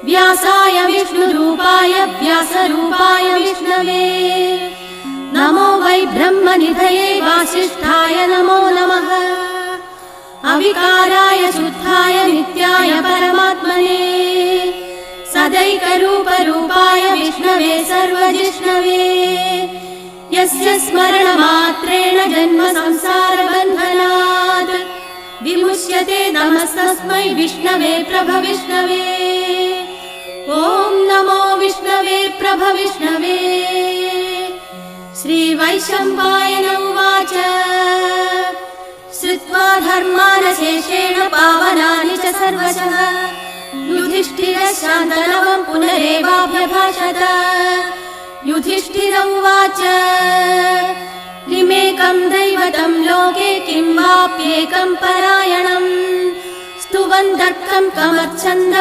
व्यासाय विष्णुरूपाय व्यासरूपाय विष्णवे नमो वै ब्रह्मनिधये वासिष्ठाय नमो नमः अविकाराय शुद्धाय नित्याय परमात्मने सदैकरूपरूपाय विष्णवे सर्वजिष्णवे यस्य स्मरणमात्रेण जन्म संसारबन्धनात् विमुच्यते नमस्तस्मै विष्णवे प्रभविष्णवे ॐ नमो विष्णवे प्रभविष्णवे श्रीवैशम्पायन उवाच श्रुत्वा धर्मानशेषेण पावनानि च सर्वशः युधिष्ठिरः शान्तनवं पुनरेवाभ्यभाषत युधिष्ठिर उवाच किमेकं दैवतं लोके किं वाप्येकं परायणम् स्तुवन्तः कमर्च्छन्द